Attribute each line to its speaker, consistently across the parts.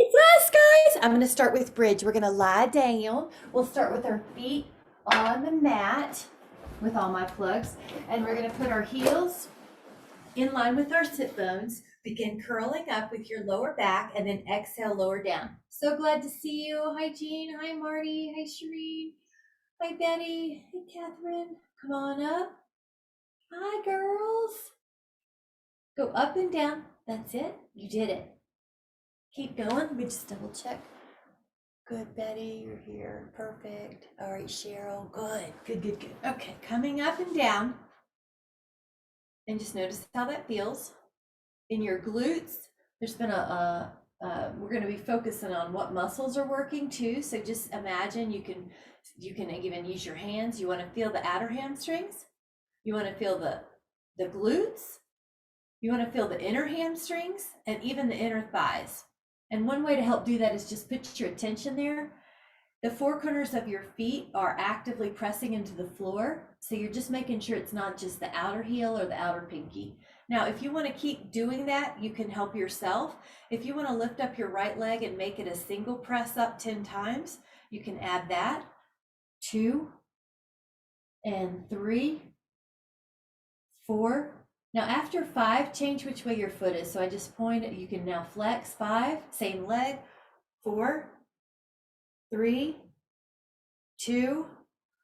Speaker 1: Yes, guys, I'm going to start with bridge. We're going to lie down. We'll start with our feet on the mat with all my plugs, and we're going to put our heels in line with our sit bones. Begin curling up with your lower back, and then exhale, lower down. So glad to see you. Hi, Jean. Hi, Marty. Hi, Shireen. Hi, Betty. Hey, Catherine. Come on up. Hi, girls. Go up and down. That's it. You did it. Keep going. Let me just double check. Good, Betty, you're here. Perfect. All right, Cheryl. Good, good, good, good. Okay, coming up and down. And just notice how that feels in your glutes. There's been we're going to be focusing on what muscles are working too. So just imagine you can even use your hands. You want to feel the outer hamstrings. You want to feel the glutes. You want to feel the inner hamstrings and even the inner thighs. And one way to help do that is just put your attention there. The four corners of your feet are actively pressing into the floor. So you're just making sure it's not just the outer heel or the outer pinky. Now, if you want to keep doing that, you can help yourself. If you want to lift up your right leg and make it a single press up 10 times, you can add that. 2 and 3, 4. Now after 5, change which way your foot is. So I just pointed, you can now flex. 5, same leg. 4, 3, 2.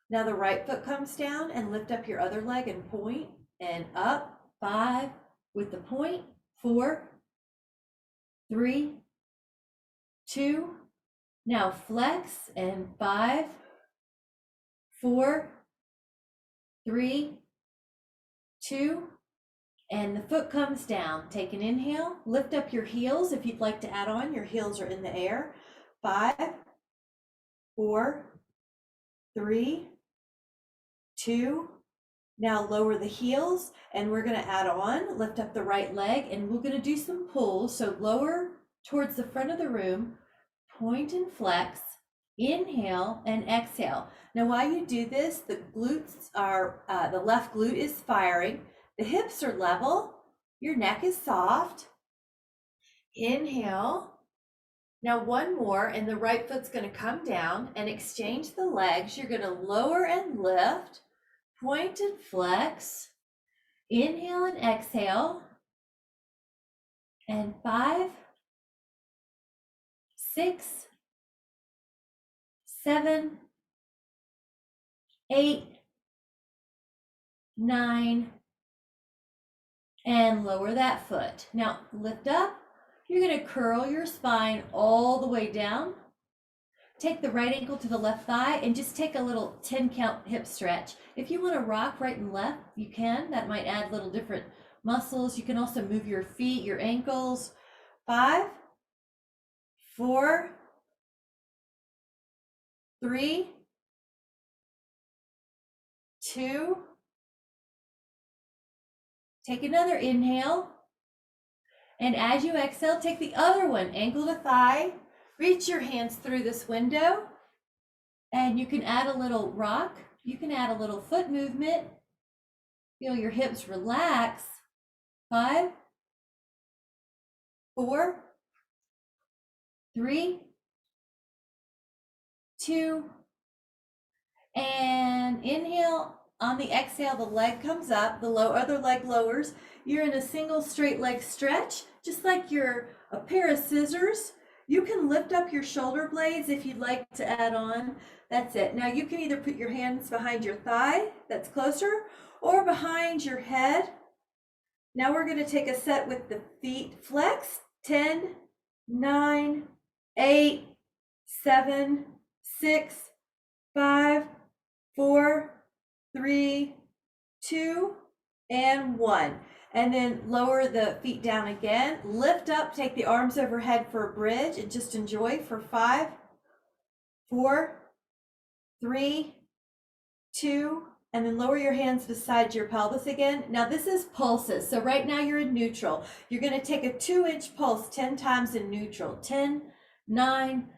Speaker 1: Now the right foot comes down and lift up your other leg and point and up. 5 with the point. 4, 3, 2. Now flex and 5, 4, 3, 2. And the foot comes down. Take an inhale, lift up your heels. If you'd like to add on, your heels are in the air. 5, 4, 3, 2. Now lower the heels, and we're going to add on, lift up the right leg, and we're going to do some pulls. So lower towards the front of the room, point and flex, inhale and exhale. Now while you do this, the glutes are, the left glute is firing. The hips are level, your neck is soft. Inhale. Now one more, and the right foot's going to come down and exchange the legs. You're going to lower and lift, point and flex, inhale and exhale. And 5, 6, 7, 8, 9, and lower that foot. Now lift up. You're going to curl your spine all the way down. Take the right ankle to the left thigh and just take a little 10 count hip stretch. If you want to rock right and left, you can. That might add little different muscles. You can also move your feet, your ankles. 5, 4, 3, 2. Take another inhale. And as you exhale, take the other one, ankle to thigh. Reach your hands through this window. And you can add a little rock. You can add a little foot movement. Feel your hips relax. 5, 4, 3, 2, and inhale. On the exhale, the leg comes up, the other leg lowers. You're in a single straight leg stretch, just like you're a pair of scissors. You can lift up your shoulder blades if you'd like to add on. That's it. Now you can either put your hands behind your thigh, that's closer, or behind your head. Now we're going to take a set with the feet flex. 10, 9, 8, 7, 6, 5, 4, 3, 2, and 1. And then lower the feet down again. Lift up, take the arms overhead for a bridge, and just enjoy for 5, 4, 3, 2, and then lower your hands beside your pelvis again. Now this is pulses. So right now you're in neutral. You're going to take a 2-inch pulse 10 times in neutral. 10, 9,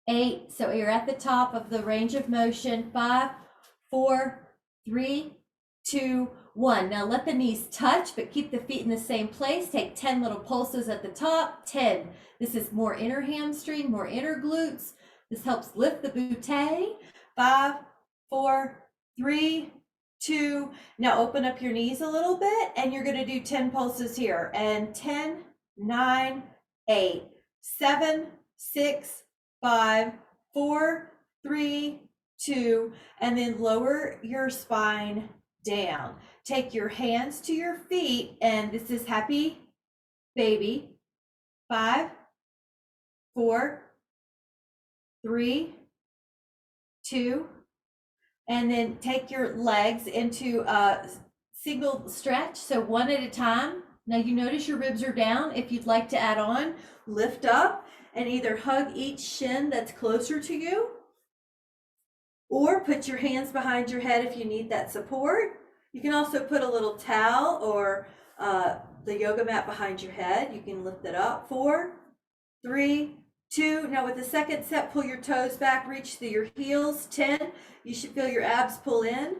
Speaker 1: 8. So you're at the top of the range of motion. 5, 4, 3, 2, 1. Now let the knees touch, but keep the feet in the same place. Take 10 little pulses at the top. 10. This is more inner hamstring, more inner glutes. This helps lift the butte. 5, 4, 3, 2. Now open up your knees a little bit, and you're going to do 10 pulses here. And 10, 9, 8, 7, 6, 5, 4, 3, 2, and then lower your spine down. Take your hands to your feet, and this is happy baby. 5, 4, 3, 2, and then take your legs into a single stretch, so one at a time. Now you notice your ribs are down. If you'd like to add on, lift up and either hug each shin that's closer to you, or put your hands behind your head if you need that support. You can also put a little towel or the yoga mat behind your head. You can lift it up. 4, 3, 2. Now with the second set, pull your toes back, reach through your heels. 10. You should feel your abs pull in.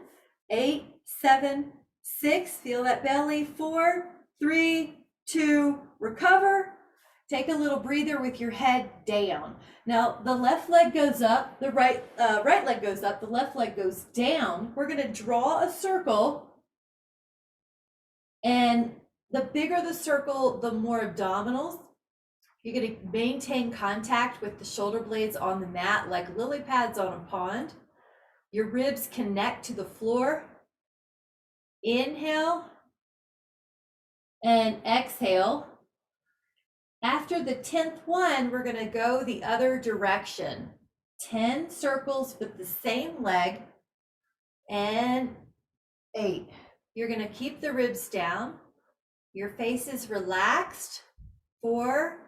Speaker 1: 8, 7, 6. Feel that belly. 4, 3, 2. Recover. Take a little breather with your head down. Now the left leg goes up, the right leg goes up, the left leg goes down. We're going to draw a circle, and the bigger the circle, the more abdominals. You're going to maintain contact with the shoulder blades on the mat like lily pads on a pond. Your ribs connect to the floor. Inhale and exhale. After the 10th one, we're going to go the other direction. 10 circles with the same leg, and 8. You're going to keep the ribs down. Your face is relaxed. 4,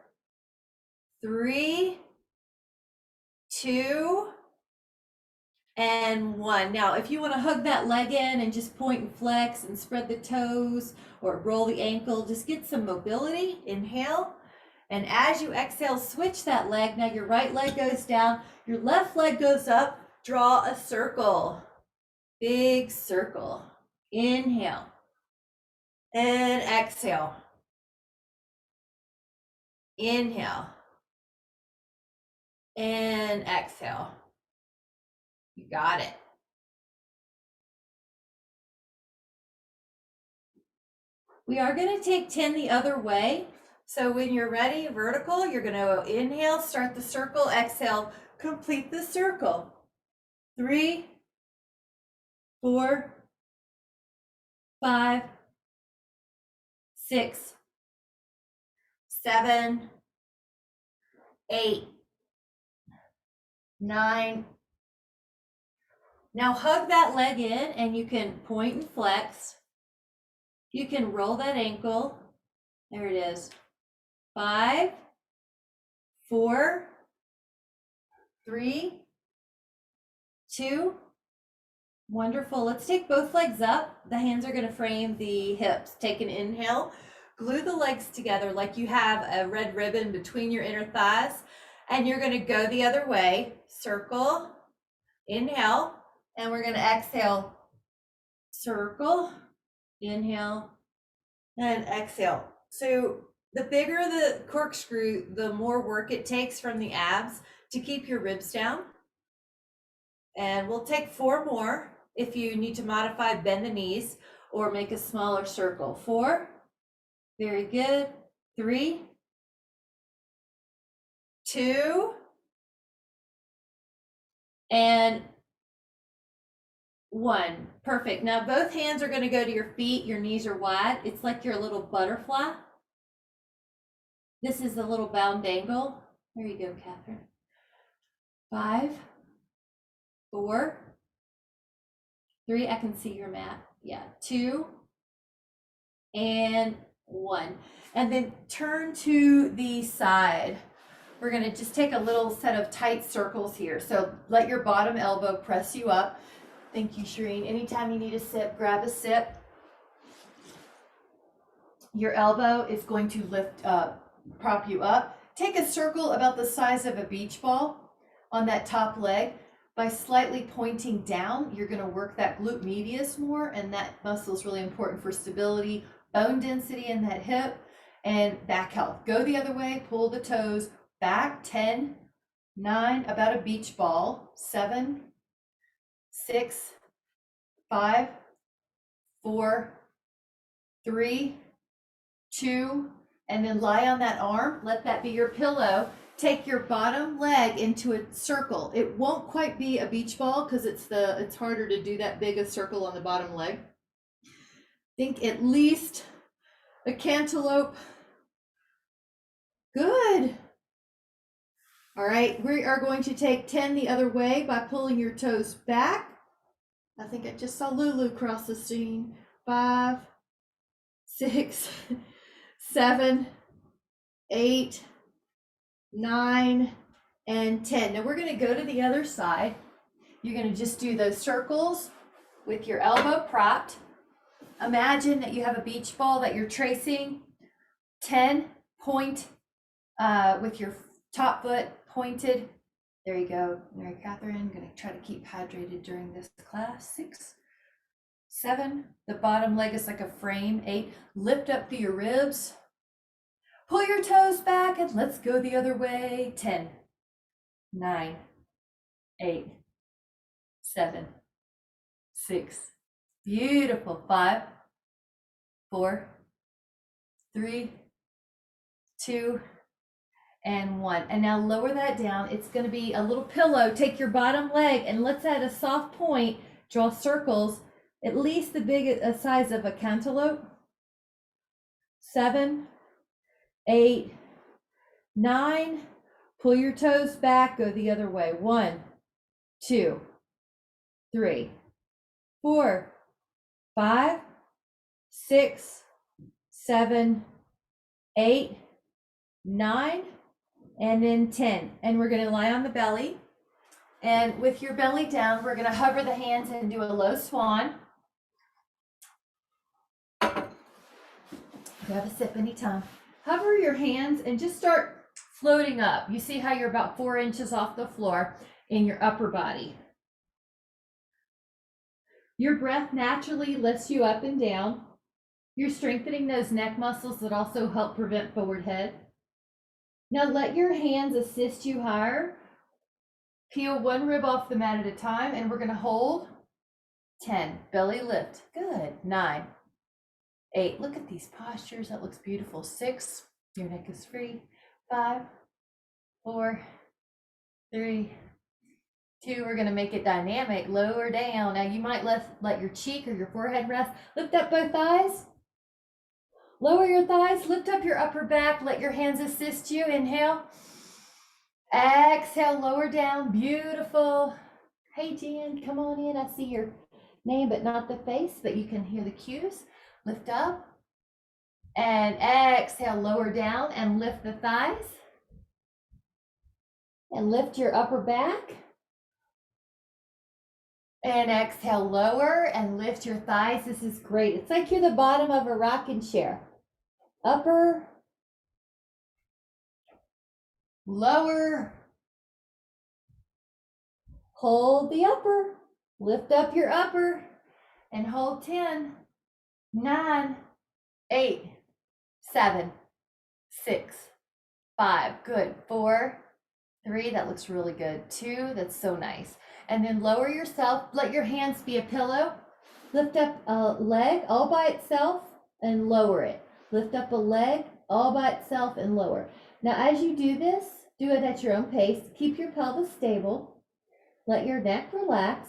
Speaker 1: 3, 2, and 1. Now, if you want to hug that leg in and just point and flex and spread the toes or roll the ankle, just get some mobility. Inhale. And as you exhale, switch that leg. Now your right leg goes down, your left leg goes up. Draw a circle, big circle. Inhale and exhale. Inhale and exhale. You got it. We are going to take 10 the other way. So when you're ready, vertical, you're going to inhale, start the circle, exhale, complete the circle. 3, 4, 5, 6, 7, 8, 9. Now hug that leg in, and you can point and flex. You can roll that ankle. There it is. 5, 4, 3, 2. Wonderful. Let's take both legs up. The hands are going to frame the hips. Take an inhale. Glue the legs together like you have a red ribbon between your inner thighs. And you're going to go the other way. Circle. Inhale. And we're going to exhale. Circle. Inhale. And exhale. So the bigger the corkscrew, the more work it takes from the abs to keep your ribs down. And we'll take 4 more. If you need to modify, bend the knees or make a smaller circle. 4. Very good. 3, 2, and 1. Perfect. Now both hands are going to go to your feet. Your knees are wide. It's like you're a little butterfly. This is the little bound angle. There you go, Catherine. 5, 4, 3. I can see your mat. Yeah. 2, and 1. And then turn to the side. We're going to just take a little set of tight circles here. So let your bottom elbow press you up. Thank you, Shireen. Anytime you need a sip, grab a sip. Your elbow is going to lift up, prop you up. Take a circle about the size of a beach ball on that top leg. By slightly pointing down, you're going to work that glute medius more, and that muscle is really important for stability, bone density in that hip, and back health. Go the other way, pull the toes back, 10, 9, about a beach ball, 7, 6, 5, 4, 3, 2, and then lie on that arm. Let that be your pillow. Take your bottom leg into a circle. It won't quite be a beach ball because it's harder to do that big a circle on the bottom leg. Think at least a cantaloupe. Good. All right, we are going to take 10 the other way by pulling your toes back. I think I just saw Lulu cross the scene. 5, 6, 7, 8, 9, and 10. Now we're going to go to the other side. You're going to just do those circles with your elbow propped. Imagine that you have a beach ball that you're tracing. 10, point with your top foot pointed. There you go, Mary Catherine. Going to try to keep hydrated during this class. 6, 7, the bottom leg is like a frame. 8, lift up through your ribs. Pull your toes back and let's go the other way. 10, 9, 8, 7, 6. Beautiful. 5, 4, 3, 2, and 1. And now lower that down. It's going to be a little pillow. Take your bottom leg and let's add a soft point. Draw circles, at least the big size of a cantaloupe. 7, 8, 9. Pull your toes back. Go the other way. 1, 2, 3, 4, 5, 6, 7, 8, 9, and then 10. And we're going to lie on the belly. And with your belly down, we're going to hover the hands and do a low swan. Grab a sip anytime. Hover your hands and just start floating up. You see how you're about 4 inches off the floor in your upper body. Your breath naturally lifts you up and down. You're strengthening those neck muscles that also help prevent forward head. Now let your hands assist you higher. Peel one rib off the mat at a time, and we're going to hold. 10, belly lift. Good. 9, 8, look at these postures. That looks beautiful. 6, your neck is free. 5, 4, 3, 2, we're going to make it dynamic. Lower down. Now you might let your cheek or your forehead rest. Lift up both thighs. Lower your thighs. Lift up your upper back. Let your hands assist you. Inhale. Exhale, lower down. Beautiful. Hey, Jan, come on in. I see your name, but not the face, but you can hear the cues. Lift up. And exhale, lower down and lift the thighs. And lift your upper back. And exhale, lower and lift your thighs. This is great. It's like you're the bottom of a rocking chair. Upper, lower, hold the upper, lift up your upper, and hold 10, 9, 8, 7, 6, 5, good, 4, 3, that looks really good, 2, that's so nice. And then lower yourself, let your hands be a pillow, lift up a leg all by itself and lower it. Lift up a leg all by itself and lower. Now as you do this, do it at your own pace. Keep your pelvis stable. Let your neck relax.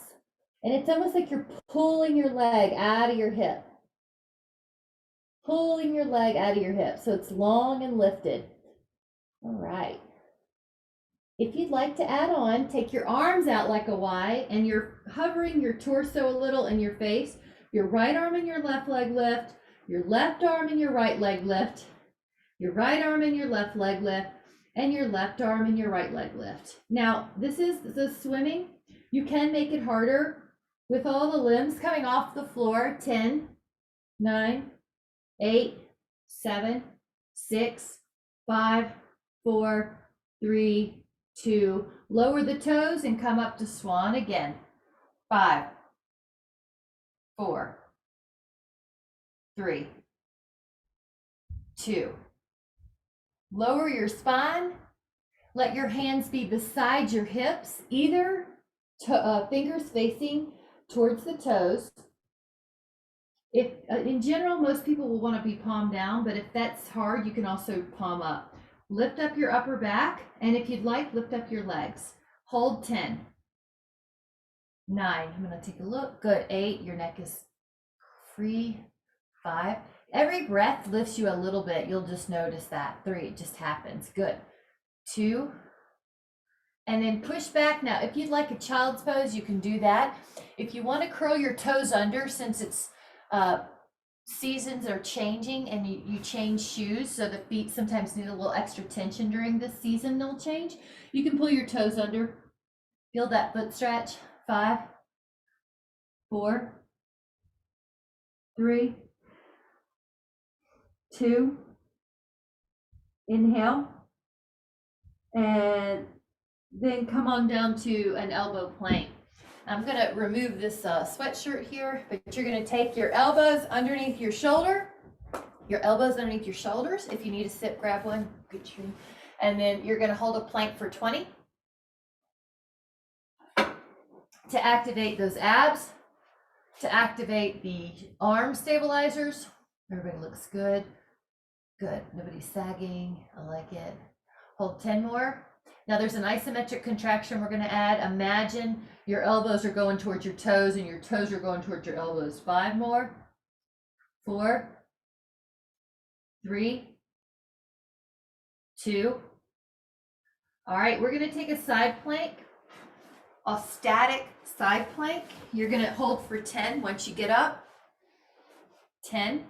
Speaker 1: And it's almost like you're pulling your leg out of your hip. Pulling your leg out of your hip so it's long and lifted. All right. If you'd like to add on, take your arms out like a Y and you're hovering your torso a little in your face. Your right arm and your left leg lift. Your left arm and your right leg lift. Your right arm and your left leg lift. And your left arm and your right leg lift. Now, this is the swimming. You can make it harder with all the limbs coming off the floor. 10, 9, 8, 7, 6, 5, 4, 3, 2, lower the toes and come up to swan again. 5, 4, 3, 2. Lower your spine. Let your hands be beside your hips, either fingers facing towards the toes. If in general, most people will want to be palm down, but if that's hard, you can also palm up. Lift up your upper back, and if you'd like, lift up your legs. Hold 10. 9, I'm going to take a look. Good. 8, your neck is free. 5, every breath lifts you a little bit. You'll just notice that. 3, it just happens. Good. 2, and then push back. Now, if you'd like a child's pose, you can do that. If you want to curl your toes under, since it's seasons are changing and you change shoes, so the feet sometimes need a little extra tension during this season, they'll change. You can pull your toes under. Feel that foot stretch. 5, 4, 3, 2, inhale, and then come on down to an elbow plank. I'm going to remove this sweatshirt here, but you're going to take your elbows underneath your shoulder, your elbows underneath your shoulders. If you need a sip, grab one, get you. And then you're going to hold a plank for 20 to activate those abs, to activate the arm stabilizers. Everybody looks good. Good. Nobody's sagging. I like it. Hold 10 more. Now there's an isometric contraction we're going to add. Imagine your elbows are going towards your toes and your toes are going towards your elbows. 5 more. 4, 3, 2. All right, we're going to take a side plank, a static side plank. You're going to hold for 10 once you get up. 10,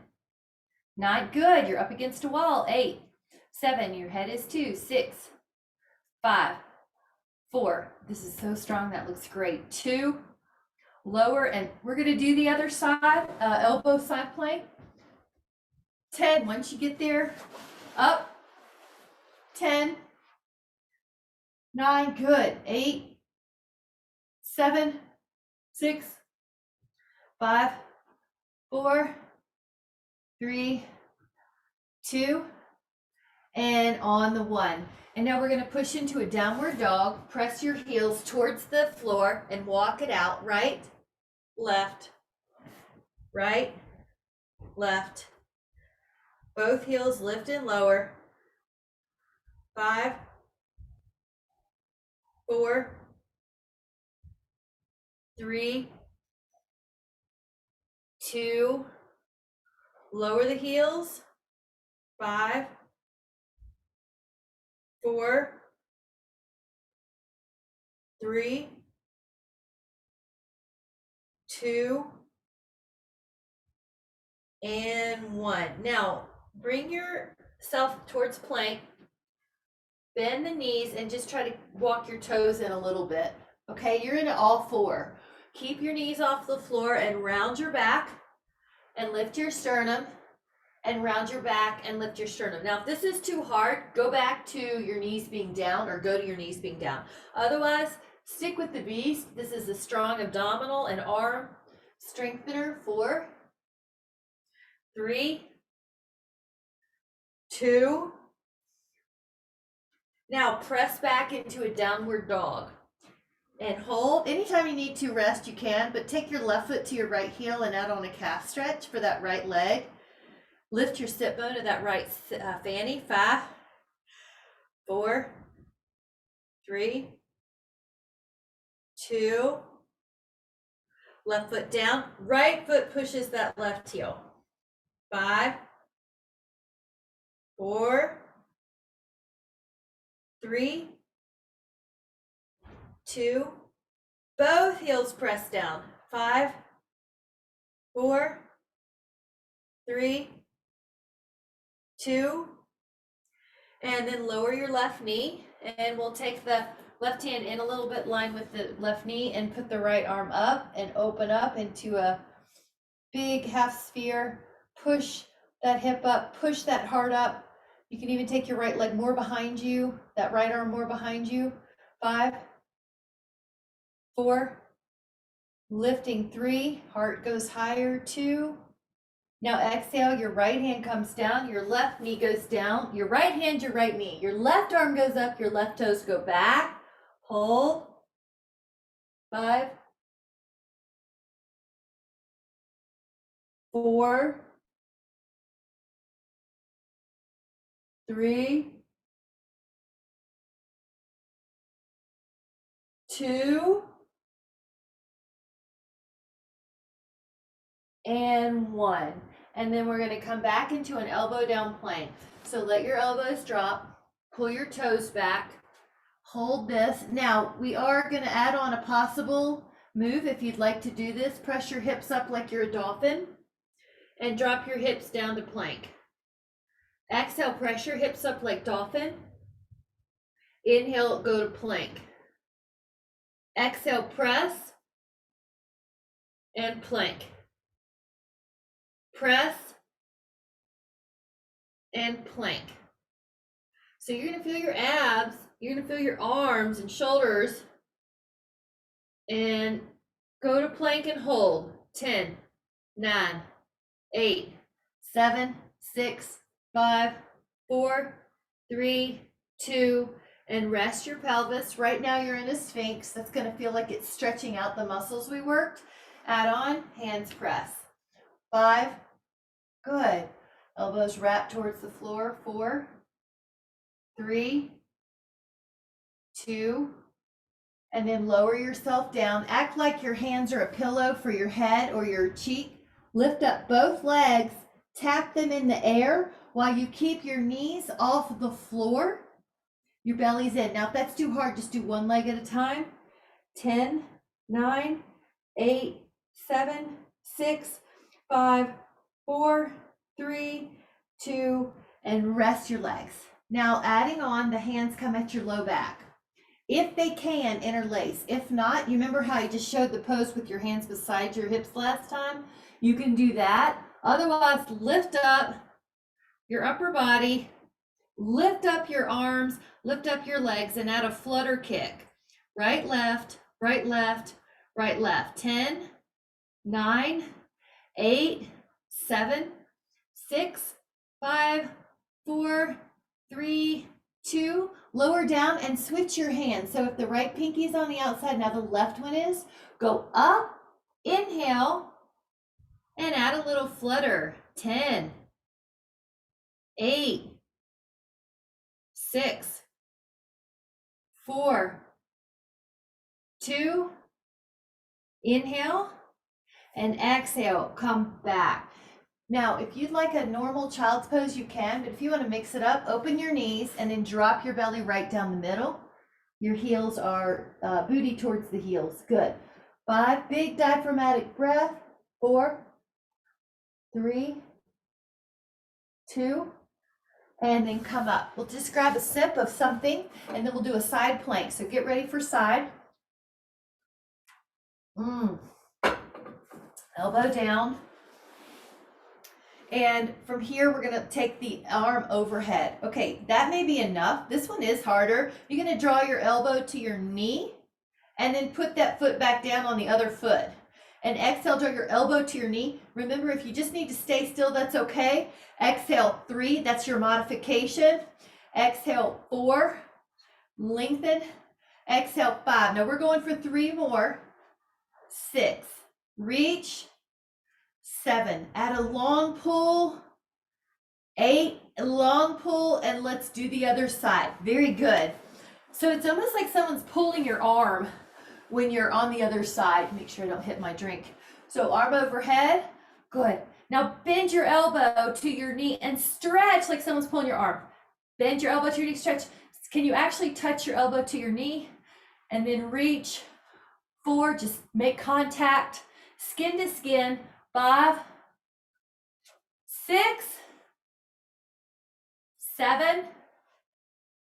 Speaker 1: 9, good. You're up against a wall. 8, 7, your head is 2, 6, 5, 4. This is so strong. That looks great. 2, lower, and we're going to do the other side, elbow side plank. 10, once you get there, up. 10, 9, good. 8, 7, 6, 5, 4, 3, 2, and on the 1. And now we're going to push into a downward dog. Press your heels towards the floor and walk it out. Right, left, right, left. Both heels lift and lower. 5, 4, 3, 2, lower the heels. 5, 4, 3, 2, and 1. Now bring yourself towards plank, bend the knees, and just try to walk your toes in a little bit. Okay, you're in all 4. Keep your knees off the floor and round your back and lift your sternum, and round your back and lift your sternum. Now, if this is too hard, go back to your knees being down, or go to your knees being down. Otherwise, stick with the beast. This is a strong abdominal and arm strengthener. 4, 3, 2. Now press back into a downward dog and hold. Anytime you need to rest, you can, but take your left foot to your right heel and out on a calf stretch for that right leg. Lift your sit bone of that right fanny. 5, 4, 3, 2. Left foot down. Right foot pushes that left heel. 5, 4, 3, 2. Both heels press down. 5, 4, 3, 2, and then lower your left knee, and we'll take the left hand in a little bit, line with the left knee, and put the right arm up and open up into a big half sphere. Push that hip up, push that heart up. You can even take your right leg more behind you, that right arm more behind you. 5, 4, lifting 3, heart goes higher, 2. Now exhale, your right hand comes down, your left knee goes down, your right hand, your right knee, your left arm goes up, your left toes go back, hold, 5, 4, 3, 2, and 1. And then we're going to come back into an elbow down plank. So let your elbows drop, pull your toes back, hold this. Now we are going to add on a possible move. If you'd like to do this, press your hips up like you're a dolphin and drop your hips down to plank. Exhale, press your hips up like dolphin. Inhale, go to plank. Exhale, press and plank. Press and plank. So you're going to feel your abs, you're going to feel your arms and shoulders, and go to plank and hold. 10, 9, 8, 7, 6, 5, 4, 3, 2, and rest your pelvis. Right now you're in a sphinx. That's going to feel like it's stretching out the muscles we worked. Add on, hands press. 5, good. Elbows wrap towards the floor. 4, 3, 2, and then lower yourself down. Act like your hands are a pillow for your head or your cheek. Lift up both legs, tap them in the air while you keep your knees off the floor. Your belly's in. Now, if that's too hard, just do one leg at a time. 10, 9, 8, 7, 6, 5, 4, 3, 2, and rest your legs. Now, adding on, the hands come at your low back. If they can, interlace. If not, you remember how I just showed the pose with your hands beside your hips last time? You can do that. Otherwise, lift up your upper body, lift up your arms, lift up your legs, and add a flutter kick. Right, left, right, left, right, left. 10, 9, 8, 7, 6, 5, 4, 3, 2, lower down and switch your hands. So if the right pinky's on the outside, now the left one is. Go up, inhale, and add a little flutter. 10, 8, 6, 4, 2, inhale, and exhale, come back. Now, if you'd like a normal child's pose, you can, but if you want to mix it up, open your knees and then drop your belly right down the middle. Your heels are booty towards the heels. Good. 5, big diaphragmatic breath. 4, 3, 2, and then come up. We'll just grab a sip of something and then we'll do a side plank. So get ready for side. Elbow down. And from here, we're going to take the arm overhead. Okay, that may be enough. This one is harder. You're going to draw your elbow to your knee and then put that foot back down on the other foot. And exhale, draw your elbow to your knee. Remember, if you just need to stay still, that's okay. Exhale, 3, that's your modification. Exhale, 4, lengthen. Exhale, 5. Now we're going for 3 more. 6, reach. 7, add a long pull. 8, long pull, and let's do the other side. Very good. So it's almost like someone's pulling your arm when you're on the other side. Make sure I don't hit my drink. So arm overhead. Good. Now bend your elbow to your knee and stretch like someone's pulling your arm. Bend your elbow to your knee, stretch. Can you actually touch your elbow to your knee? And then reach. 4, just make contact. Skin to skin. 5, 6, 7,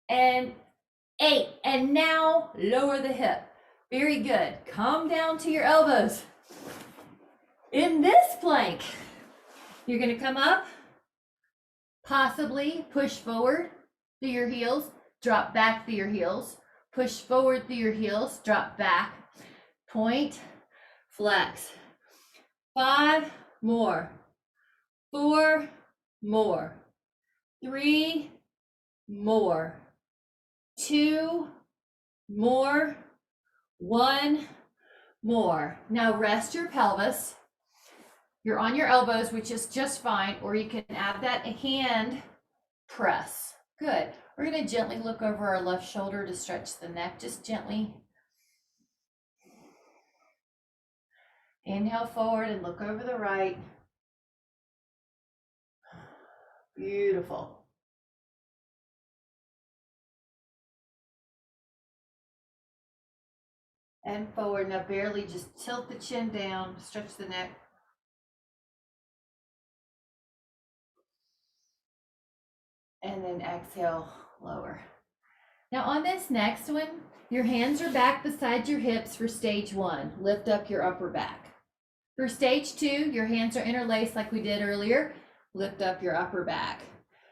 Speaker 1: and 8. And now lower the hip. Very good. Come down to your elbows. In this plank, you're going to come up, possibly push forward through your heels, drop back through your heels, Push forward through your heels, drop back, point, flex. 5 more, 4 more, 3 more, 2 more, 1 more. Now rest your pelvis. You're on your elbows, which is just fine, or you can add that hand press. Good. We're going to gently look over our left shoulder to stretch the neck, just gently. Inhale forward and look over the right. Beautiful. And forward. Now barely just tilt the chin down, stretch the neck. And then exhale, lower. Now on this next one, your hands are back beside your hips for stage 1. Lift up your upper back. For stage 2, your hands are interlaced like we did earlier. Lift up your upper back.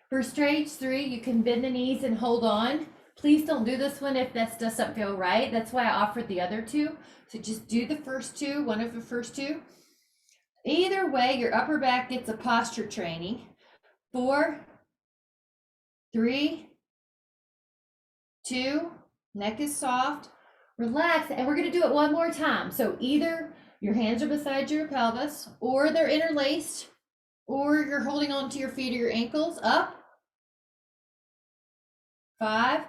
Speaker 1: For stage 3, you can bend the knees and hold on. Please don't do this one if this doesn't feel right. That's why I offered the other 2. So just do the first 2, one of the first 2. Either way, your upper back gets a posture training. 4, 3, 2, neck is soft, relax, and we're going to do it one more time. So either your hands are beside your pelvis, or they're interlaced, or you're holding on to your feet or your ankles. Up. 5,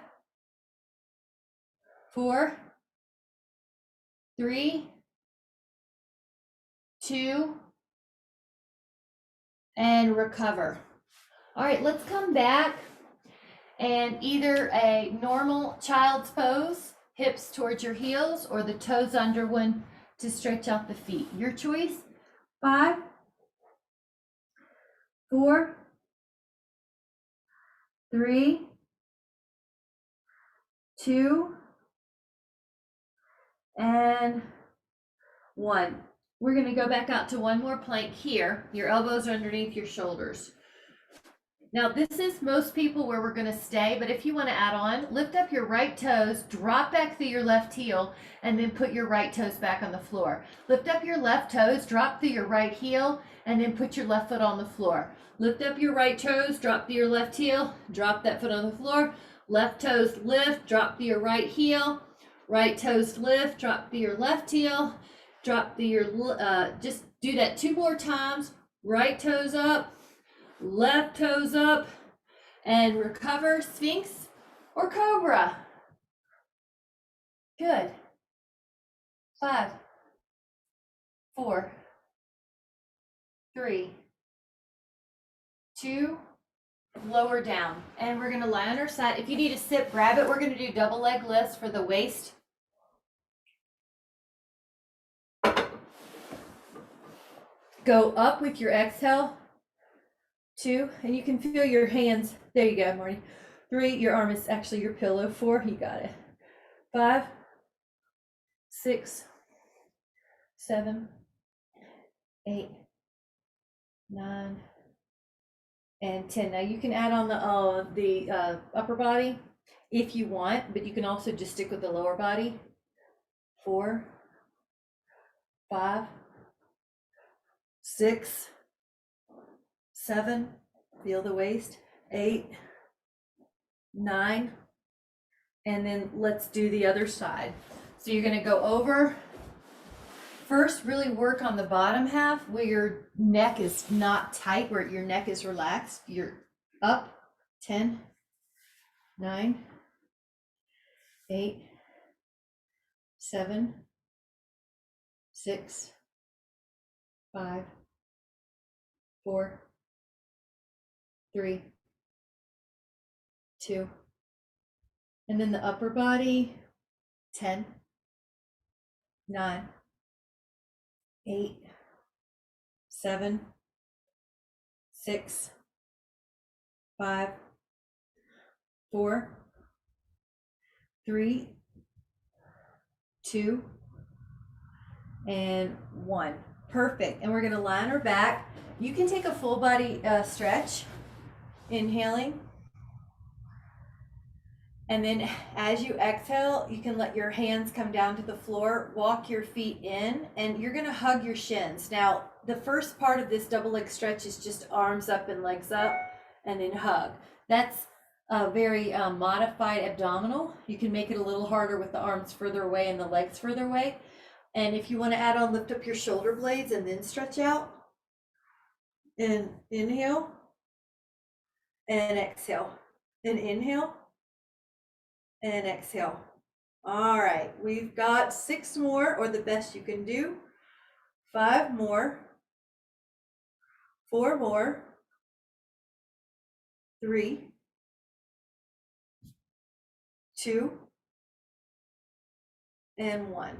Speaker 1: 4, 3, 2, and recover. All right, let's come back. And either a normal child's pose, hips towards your heels, or the toes under one to stretch out the feet. Your choice. 5, 4, 3, 2, and 1. We're going to go back out to one more plank here. Your elbows are underneath your shoulders. Now this is most people where we're going to stay, but if you want to add on, lift up your right toes, drop back through your left heel, and then put your right toes back on the floor. Lift up your left toes, drop through your right heel, and then put your left foot on the floor. Lift up your right toes, drop through your left heel, drop that foot on the floor. Left toes lift, drop through your right heel. Right toes lift, drop through your left heel. Drop through your, just do that 2 more times. Right toes up. Left toes up, and recover, Sphinx or Cobra. Good. 5, 4, 3, 2, lower down. And we're going to lie on our side. If you need to sit, grab it. We're going to do double leg lifts for the waist. Go up with your exhale. 2, and you can feel your hands. There you go, Marty. 3, your arm is actually your pillow. 4, you got it. 5, 6, 7, 8, 9, and 10. Now you can add on the upper body if you want, but you can also just stick with the lower body. 4, 5, 6, 7, feel the waist, 8, 9, and then let's do the other side. So you're going to go over. First, really work on the bottom half where your neck is not tight, where your neck is relaxed. You're up. 10, 9, 8, 7, 6, 5, 4, 3, 2, and then the upper body. 10, 9, 8, 7, 6, 5, 4, 3, 2, and 1. Perfect. And we're going to lie on our back. You can take a full body stretch. Inhaling And then as you exhale, you can let your hands come down to the floor, walk your feet in, and you're gonna hug your shins. Now, the first part of this double leg stretch is just arms up and legs up, and then hug. That's a very modified abdominal. You can make it a little harder with the arms further away and the legs further away. And if you wanna add on, lift up your shoulder blades and then stretch out. And inhale, and exhale, and inhale, and exhale. All right, we've got 6 more, or the best you can do. 5 more, 4 more, 3, 2, and 1.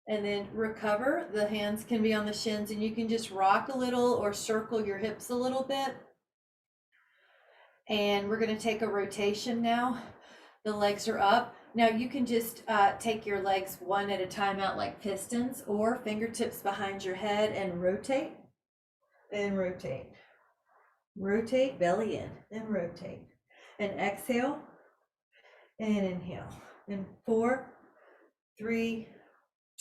Speaker 1: And then recover. The hands can be on the shins, and you can just rock a little or circle your hips a little bit. And we're going to take a rotation now. The legs are up. Now you can just take your legs one at a time out like pistons, or fingertips behind your head and rotate and rotate. Rotate, belly in, and rotate. And exhale and inhale. And 4, 3,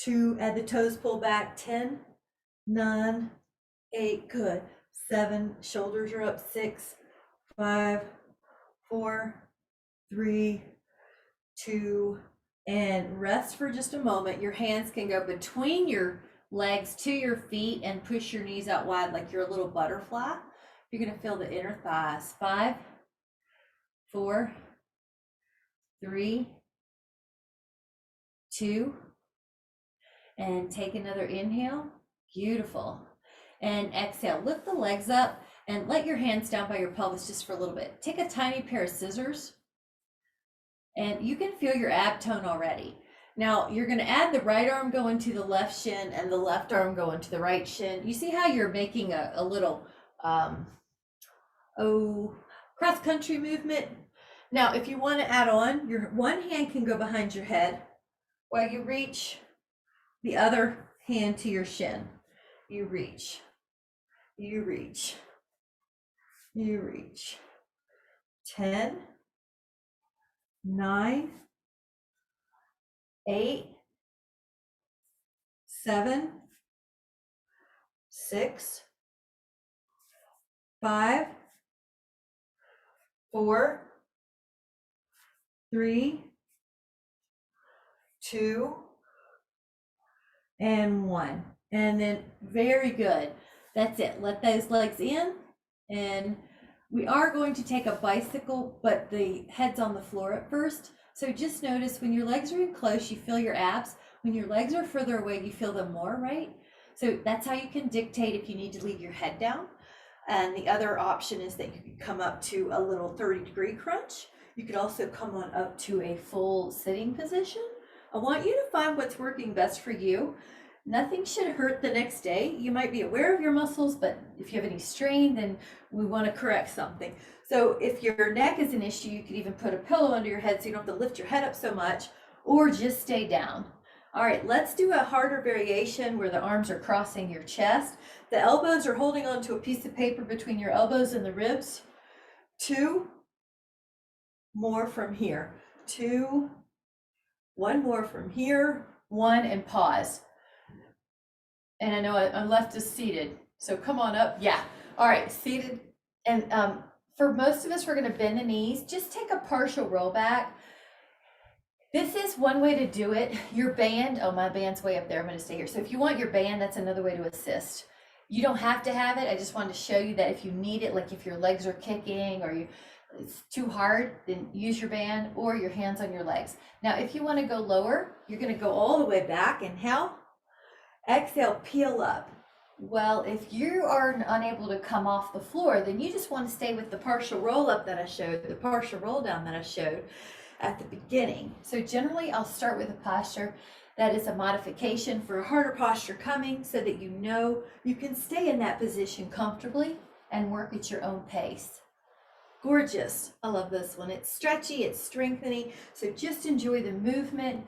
Speaker 1: 2, add the toes, pull back. 10, 9, 8, good. 7, shoulders are up. 6, 5, 4, 3, 2, and rest for just a moment. Your hands can go between your legs to your feet and push your knees out wide like you're a little butterfly. You're going to feel the inner thighs. 5, 4, 3, 2, and take another inhale. Beautiful. And exhale. Lift the legs up and let your hands down by your pelvis just for a little bit. Take a tiny pair of scissors, and you can feel your ab tone already. Now you're going to add the right arm going to the left shin and the left arm going to the right shin. You see how you're making a little cross-country movement? Now, if you want to add on, your one hand can go behind your head while you reach the other hand to your shin. You reach, you reach, you reach. 10, 9, 8, 7, 6, 5, 4, 3, 2, and 1. And then very good. That's it. Let those legs in, and we are going to take a bicycle, but the head's on the floor at first. So just notice when your legs are in close, you feel your abs. When your legs are further away, you feel them more, right? So that's how you can dictate if you need to leave your head down. And the other option is that you can come up to a little 30-degree crunch. You could also come on up to a full sitting position. I want you to find what's working best for you. Nothing should hurt the next day. You might be aware of your muscles, but if you have any strain, then we want to correct something. So if your neck is an issue, you could even put a pillow under your head so you don't have to lift your head up so much, or just stay down. All right, let's do a harder variation where the arms are crossing your chest. The elbows are holding onto a piece of paper between your elbows and the ribs. 2 more from here. 2, 1 more from here. 1, and pause. And I know I'm left is seated, so come on up. Yeah. All right, seated. And for most of us, we're going to bend the knees. Just take a partial roll back. This is one way to do it. Your band, oh, my band's way up there. I'm going to stay here. So if you want your band, that's another way to assist. You don't have to have it. I just wanted to show you that if you need it, like if your legs are kicking or it's too hard, then use your band or your hands on your legs. Now, if you want to go lower, you're going to go all the way back. Inhale. Exhale, peel up. Well, if you are unable to come off the floor, then you just want to stay with the partial roll up that I showed, the partial roll down that I showed at the beginning. So generally, I'll start with a posture that is a modification for a harder posture coming so that you know you can stay in that position comfortably and work at your own pace. Gorgeous. I love this one. It's stretchy, it's strengthening. So just enjoy the movement.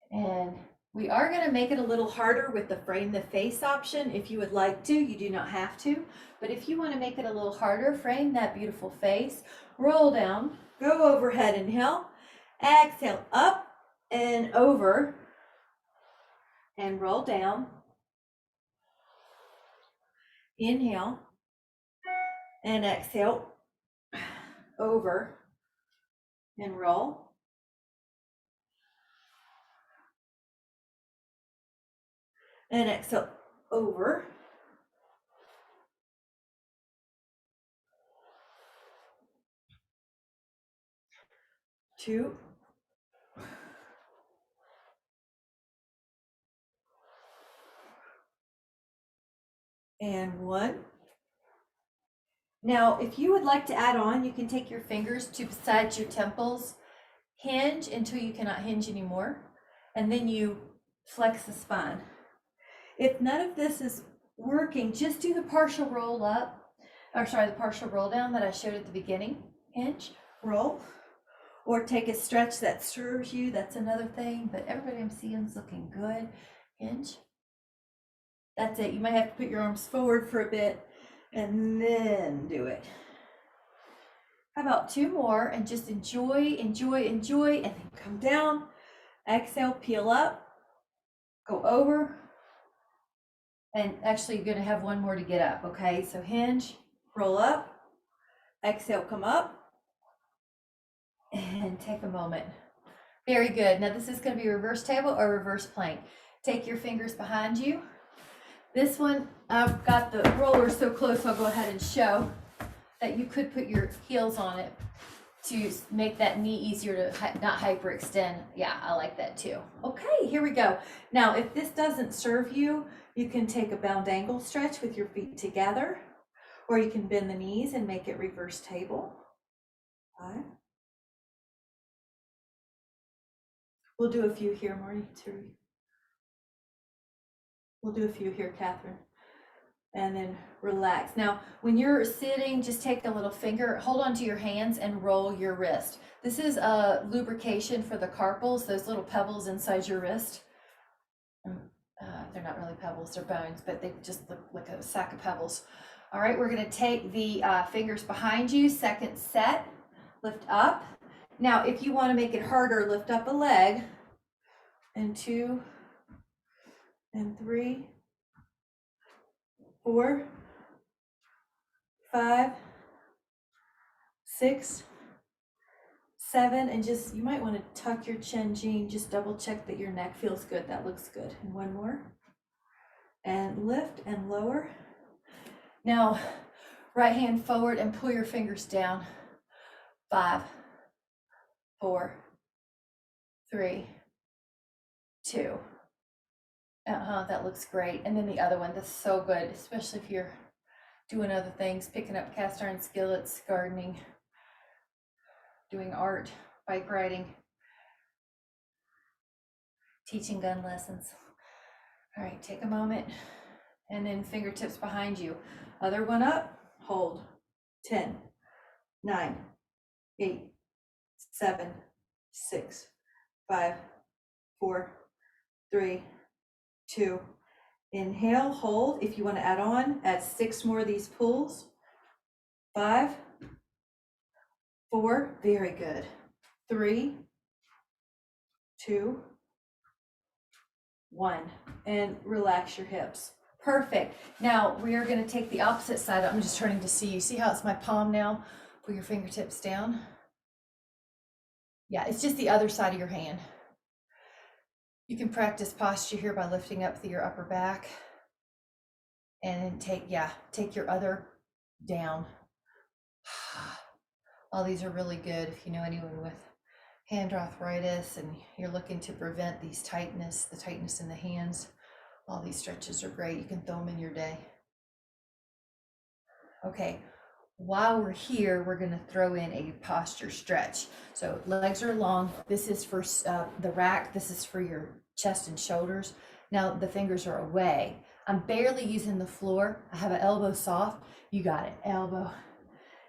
Speaker 1: And we are going to make it a little harder with the frame the face option. If you would like to, you do not have to. But if you want to make it a little harder, frame that beautiful face, roll down, Go overhead, inhale. Exhale, up and over. And roll down. Inhale. And exhale. Over. And roll. And exhale, over. Two. And one. Now, if you would like to add on, you can take your fingers to beside your temples, hinge until you cannot hinge anymore, and then you flex the spine. If none of this is working, just do the partial roll up, the partial roll down that I showed at the beginning. Hinge, roll, or take a stretch that serves you. That's another thing, but everybody I'm seeing is looking good. Hinge. That's it. You might have to put your arms forward for a bit and then do it. How about two more and just enjoy, and then come down. Exhale, peel up, go over, and actually you're gonna have one more to get up, okay? So hinge, roll up, exhale, come up, and take a moment. Very good. Now this is gonna be reverse table or reverse plank. Take your fingers behind you. This one, I've got the roller so close, I'll go ahead and show that you could put your heels on it to make that knee easier to not hyperextend. Yeah, I like that too. Okay, here we go. Now, if this doesn't serve you, you can take a bound angle stretch with your feet together, or you can bend the knees and make it reverse table. 5. We'll do a few here, Marty, too. We'll do a few here, Catherine. And then relax. Now, when you're sitting, just take a little finger, hold onto your hands and roll your wrist. This is a lubrication for the carpals, those little pebbles inside your wrist. They're not really pebbles, they're bones, but they just look like a sack of pebbles. All right, we're gonna take the fingers behind you, second set, lift up. Now, if you wanna make it harder, lift up a leg, and 2, and 3, 4, 5, 6, 7, and just, you might want to tuck your chin, Jean, just double check that your neck feels good. That looks good. And one more. And lift and lower. Now, right hand forward and pull your fingers down. 5, 4, 3, 2. That looks great. And then the other one, that's so good, especially if you're doing other things, picking up cast iron skillets, gardening, doing art, bike riding, teaching gun lessons. All right, take a moment, and then fingertips behind you. Other one up, hold. 10, 9, 8, 7, 6, 5, 4, 3, 2. Inhale, hold. If you want to add on, add 6 more of these pulls. 5, 4, very good. 3, 2, 1, and relax your hips. Perfect. Now we are going to take the opposite side. I'm just turning to see you. See how it's my palm now? Pull your fingertips down. Yeah, it's just the other side of your hand. You can practice posture here by lifting up through your upper back, and then take your other down. All these are really good if you know anyone with hand arthritis and you're looking to prevent the tightness in the hands. All these stretches are great. You can throw them in your day. Okay, while we're here, we're going to throw in a posture stretch. So legs are long. This is for the rack. This is for your chest and shoulders. Now the fingers are away. I'm barely using the floor. I have an elbow soft. You got it, elbow.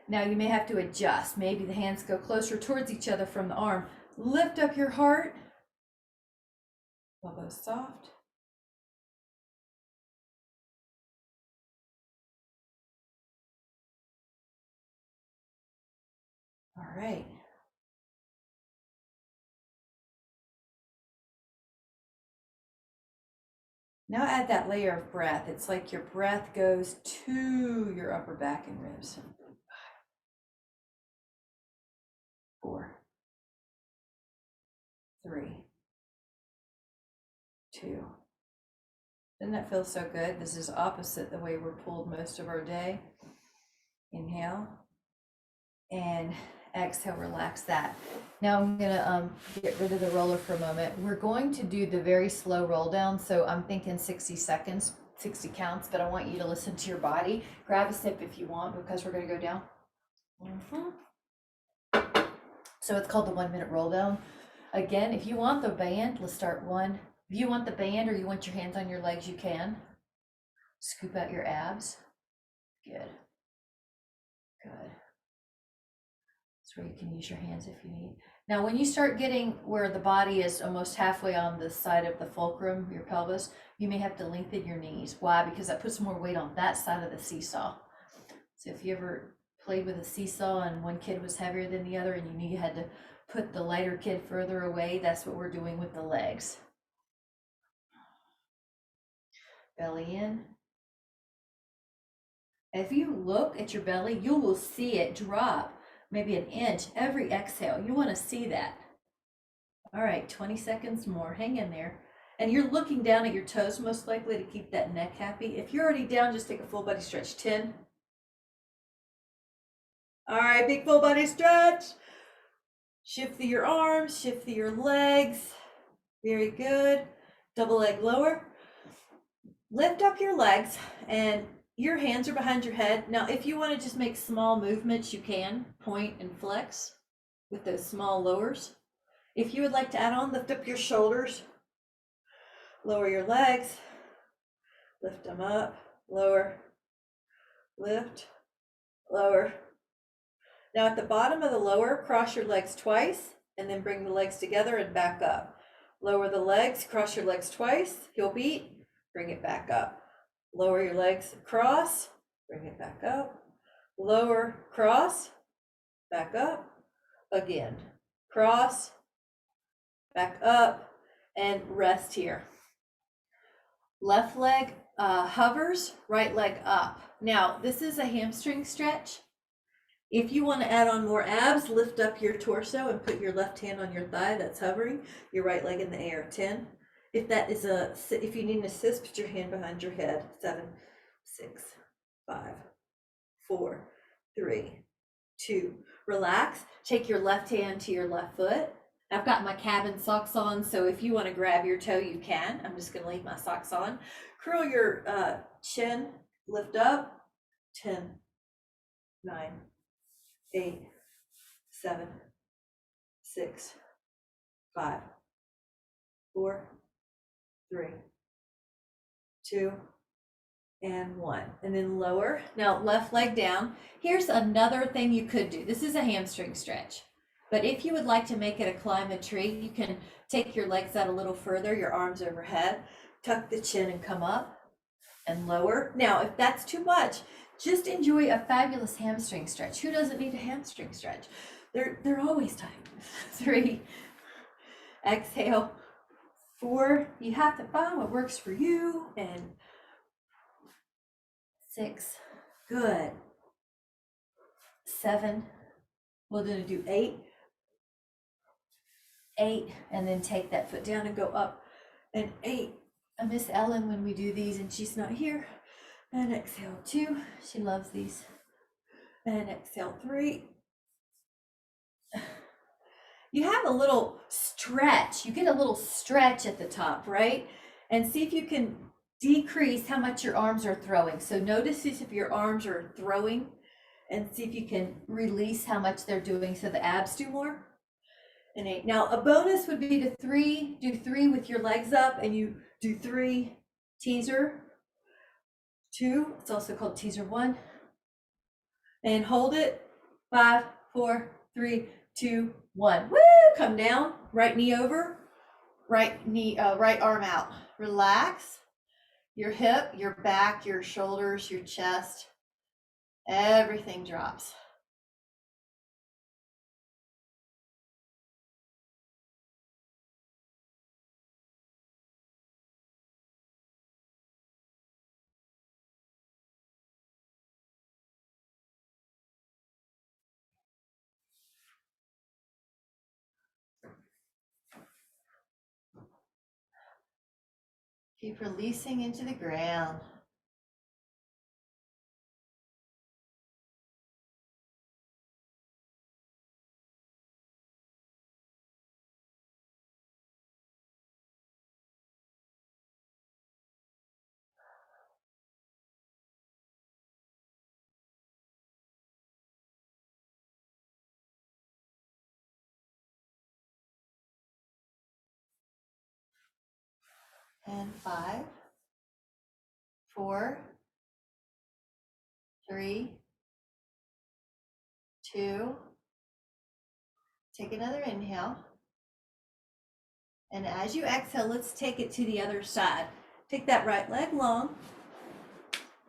Speaker 1: Now you may have to adjust. Maybe the hands go closer towards each other from the arm. Lift up your heart. Elbow soft. All right, Now add that layer of breath. It's like your breath goes to your upper back and ribs. 4, 3, 2. Doesn't that feel so good? This is opposite the way we're pulled most of our day. Inhale and exhale, relax that. Now I'm gonna get rid of the roller for a moment. We're going to do the very slow roll down. So I'm thinking 60 seconds, 60 counts, but I want you to listen to your body. Grab a sip if you want, because we're gonna go down. So it's called the 1 minute roll down. Again, if you want the band, let's start 1. If you want the band or you want your hands on your legs, you can. Scoop out your abs. Good. Good. That's where you can use your hands if you need. Now, when you start getting where the body is almost halfway on the side of the fulcrum, your pelvis, you may have to lengthen your knees. Why? Because that puts more weight on that side of the seesaw. So if you ever played with a seesaw and one kid was heavier than the other and you knew you had to put the lighter kid further away, that's what we're doing with the legs. Belly in. If you look at your belly, you will see it drop maybe an inch every exhale. You want to see that. All right, 20 seconds more. Hang in there. And you're looking down at your toes most likely to keep that neck happy. If you're already down, just take a full body stretch. 10. All right, big full body stretch. Shift through your arms, shift through your legs. Very good. Double leg lower. Lift up your legs and your hands are behind your head. Now, if you want to just make small movements, you can point and flex with those small lowers. If you would like to add on, lift up your shoulders, lower your legs, lift them up, lower, lift, lower. Now at the bottom of the lower, cross your legs twice and then bring the legs together and back up. Lower the legs, cross your legs twice, heel beat, bring it back up. Lower your legs, cross, bring it back up. Lower, cross, back up. Again, cross, back up, and rest here. Left leg hovers, right leg up. Now, this is a hamstring stretch. If you want to add on more abs, lift up your torso and put your left hand on your thigh that's hovering, your right leg in the air. 10. If you need an assist, put your hand behind your head. 7, 6, 5, 4, 3, 2. Relax. Take your left hand to your left foot. I've got my cabin socks on, so if you want to grab your toe, you can. I'm just going to leave my socks on. Curl your chin, lift up. 10, 9, 8, 7, 6, 5, 4, 3, 2, and 1. And then lower. Now left leg down. Here's another thing you could do. This is a hamstring stretch. But if you would like to make it a climb a tree, you can take your legs out a little further, your arms overhead, tuck the chin and come up and lower. Now, if that's too much, just enjoy a fabulous hamstring stretch. Who doesn't need a hamstring stretch? They're always tight. 3, exhale. 4, you have to find what works for you. And 6, good. 7, we're going to do 8, and then take that foot down and go up. And 8, I miss Ellen when we do these and she's not here. And exhale 2, she loves these. And exhale 3. You have a little stretch. You get a little stretch at the top, right? And see if you can decrease how much your arms are throwing. So notice if your arms are throwing and see if you can release how much they're doing so the abs do more. And 8. Now a bonus would be to do 3 with your legs up, and you do 3 teaser 2. It's also called teaser 1. And hold it. 5, 4, 3, 2, 1. Woo! Come down. Right knee over. Right arm out. Relax. Your hip, your back, your shoulders, your chest. Everything drops. Keep releasing into the ground. And 5, 4, 3, 2. Take another inhale. And as you exhale, let's take it to the other side. Take that right leg long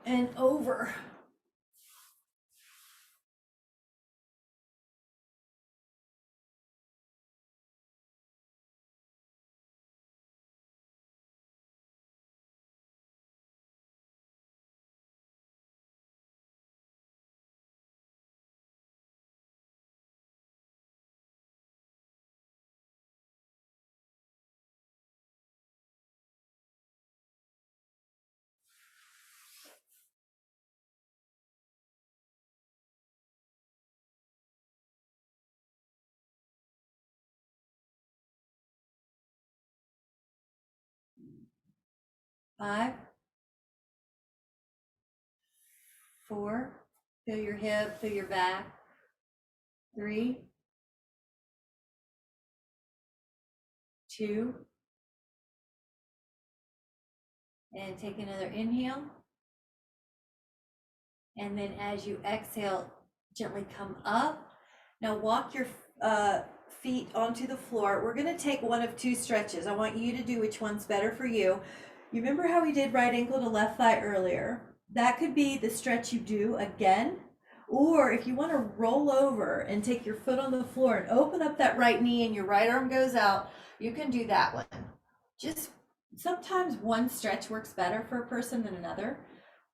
Speaker 1: and over. Five, 4, feel your hip, feel your back. 3, 2, and take another inhale. And then as you exhale, gently come up. Now walk your feet onto the floor. We're going to take one of 2 stretches. I want you to do which one's better for you. You remember how we did right ankle to left thigh earlier? That could be the stretch you do again. Or if you want to roll over and take your foot on the floor and open up that right knee and your right arm goes out, you can do that one. Just sometimes one stretch works better for a person than another.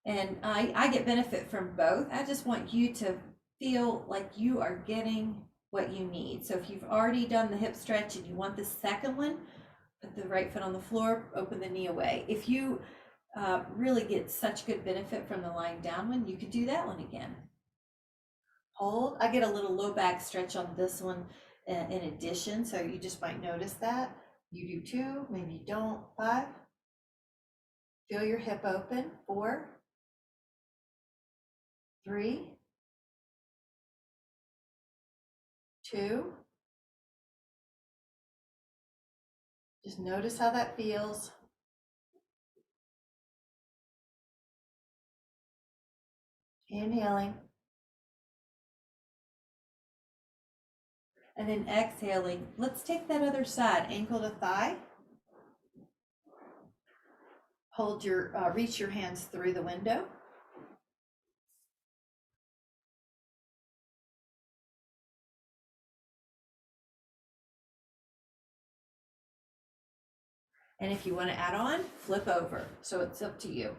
Speaker 1: And I get benefit from both. I just want you to feel like you are getting what you need. So if you've already done the hip stretch and you want the second one, put the right foot on the floor, open the knee away. If you really get such good benefit from the lying down one, you could do that one again. Hold. I get a little low back stretch on this one in addition, so you just might notice that. You do 2, maybe you don't. 5. Feel your hip open. 4, 3, 2. Just notice how that feels. Inhaling. And then exhaling. Let's take that other side, ankle to thigh. Hold your, reach your hands through the window. And if you want to add on, flip over. So it's up to you.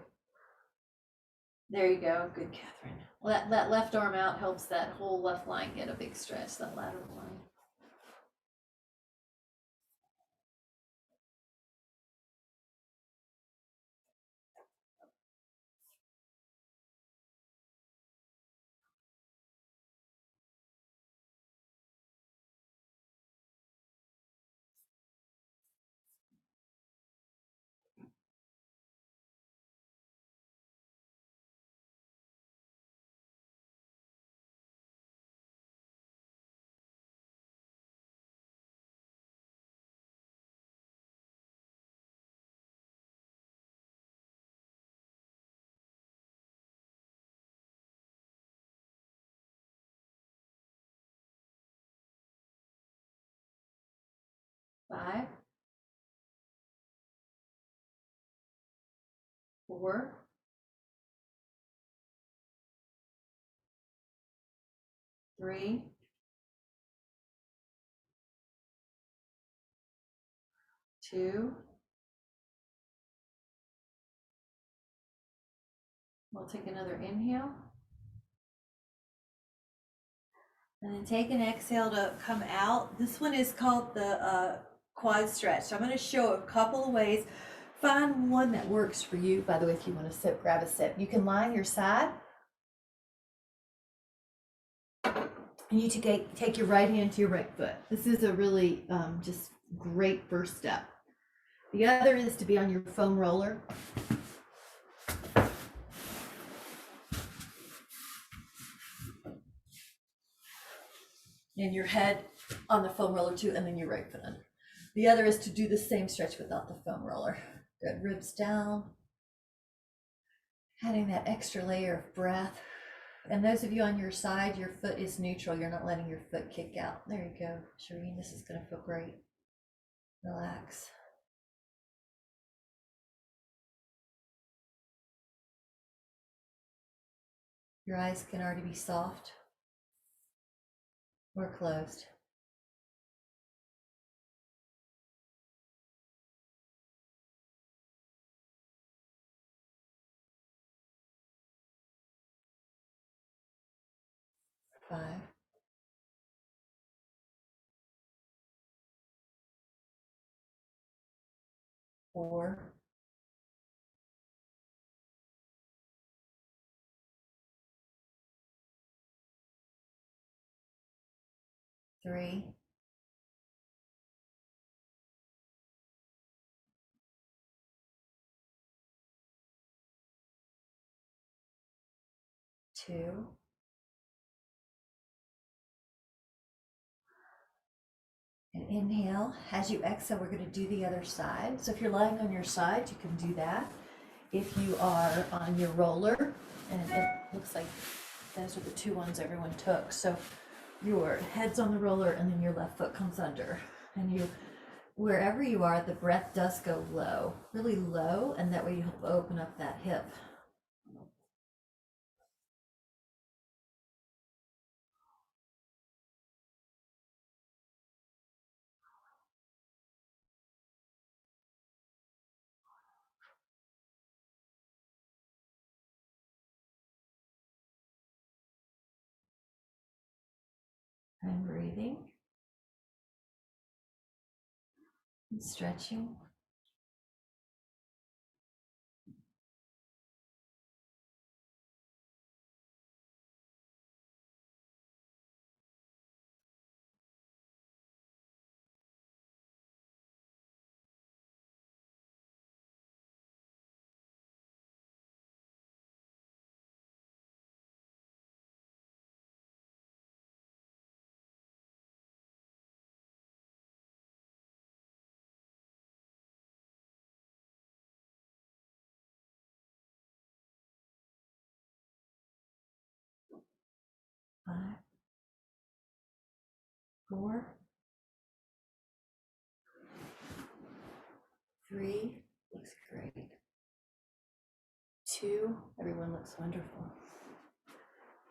Speaker 1: There you go. Good, Catherine. Well, that left arm out helps that whole left line get a big stretch, that lateral line. Five, 4, 3, 2. We'll take another inhale. And then take an exhale to come out. This one is called the quad stretch. So I'm going to show a couple of ways. find one that works for you. By the way, if you want to sip, grab a sip. You can lie on your side. And you take your right hand to your right foot. This is a really just great first step. The other is to be on your foam roller. And your head on the foam roller too, and then your right foot under. The other is to do the same stretch without the foam roller. Good, ribs down. Adding that extra layer of breath. And those of you on your side, your foot is neutral. You're not letting your foot kick out. There you go, Shireen. This is going to feel great. Relax. Your eyes can already be soft or closed. Five. 4. 3. 2. And inhale. As you exhale, we're going to do the other side. So if you're lying on your side, you can do that. If you are on your roller, and it looks like those are the 2 ones everyone took. So your head's on the roller and then your left foot comes under. And you, wherever you are, the breath does go low, really low, and that way you help open up that hip. And breathing and stretching. Five, 4, 3, looks great. 2, everyone looks wonderful.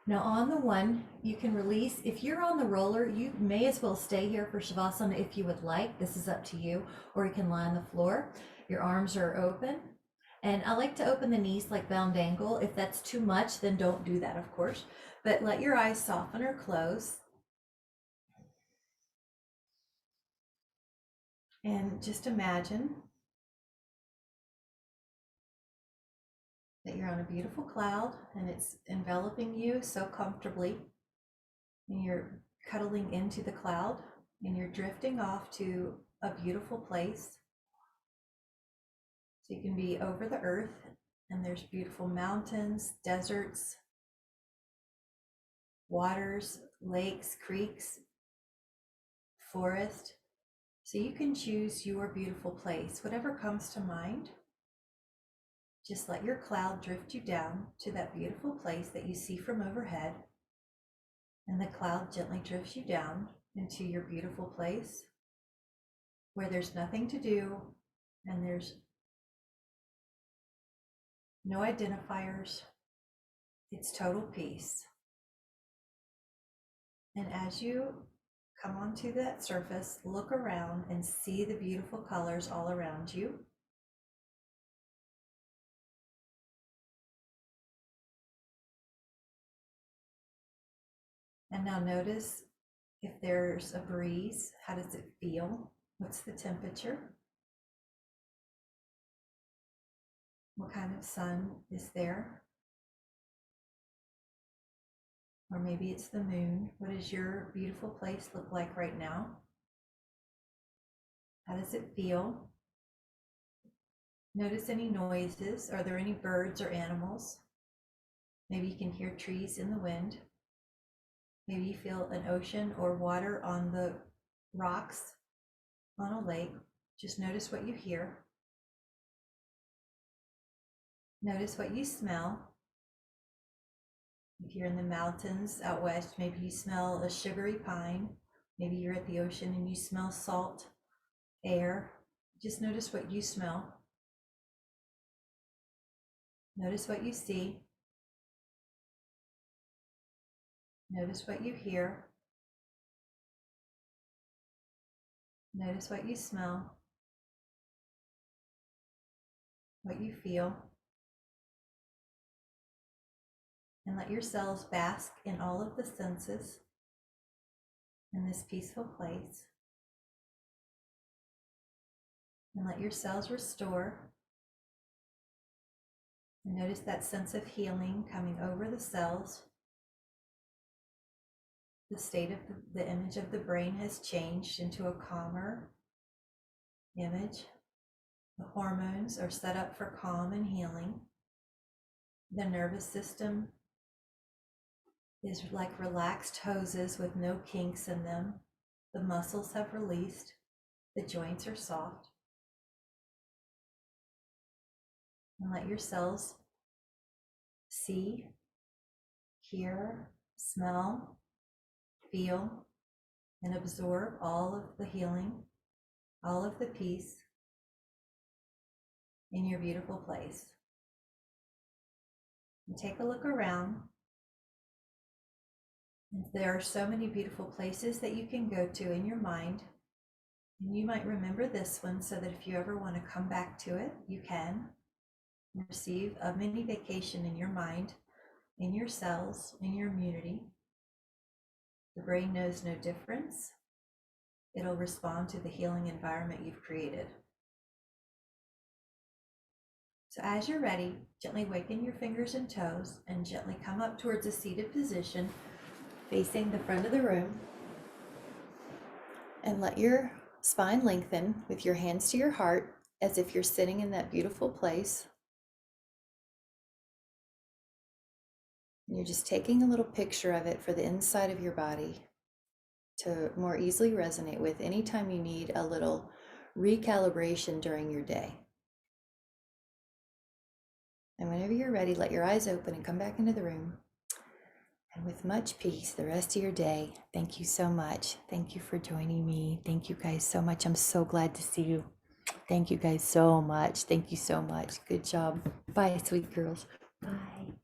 Speaker 1: Now on the 1, you can release. If you're on the roller, you may as well stay here for Savasana if you would like. This is up to you, or you can lie on the floor. Your arms are open. And I like to open the knees like bound angle. If that's too much, then don't do that, of course. But let your eyes soften or close. And just imagine that you're on a beautiful cloud and it's enveloping you so comfortably. And you're cuddling into the cloud and you're drifting off to a beautiful place. So you can be over the earth and there's beautiful mountains, deserts, waters, lakes, creeks, forest. So you can choose your beautiful place, whatever comes to mind. Just let your cloud drift you down to that beautiful place that you see from overhead. And the cloud gently drifts you down into your beautiful place where there's nothing to do and there's no identifiers. It's total peace. And as you come onto that surface, look around and see the beautiful colors all around you. And now notice if there's a breeze, how does it feel? What's the temperature? What kind of sun is there? Or maybe it's the moon. What does your beautiful place look like right now? How does it feel? Notice any noises. Are there any birds or animals? Maybe you can hear trees in the wind. Maybe you feel an ocean or water on the rocks on a lake. Just notice what you hear. Notice what you smell. If you're in the mountains out west, maybe you smell a sugary pine. Maybe you're at the ocean and you smell salt air. Just notice what you smell. Notice what you see. Notice what you hear. Notice what you smell, what you feel. And let yourselves bask in all of the senses in this peaceful place. And let yourselves restore. And notice that sense of healing coming over the cells. The state of the image of the brain has changed into a calmer image. The hormones are set up for calm and healing. The nervous system is like relaxed hoses with no kinks in them. The muscles have released. The joints are soft. And let your cells see, hear, smell, feel, and absorb all of the healing, all of the peace in your beautiful place. And take a look around. And there are so many beautiful places that you can go to in your mind. And you might remember this one so that if you ever want to come back to it, you can. Receive a mini vacation in your mind, in your cells, in your immunity. The brain knows no difference. It'll respond to the healing environment you've created. So as you're ready, gently waken your fingers and toes and gently come up towards a seated position facing the front of the room. And let your spine lengthen with your hands to your heart as if you're sitting in that beautiful place. And you're just taking a little picture of it for the inside of your body to more easily resonate with anytime you need a little recalibration during your day. And whenever you're ready, let your eyes open and come back into the room. And with much peace, the rest of your day. Thank you so much. Thank you for joining me. Thank you guys so much. I'm so glad to see you. Thank you guys so much. Thank you so much. Good job. Bye, sweet girls. Bye.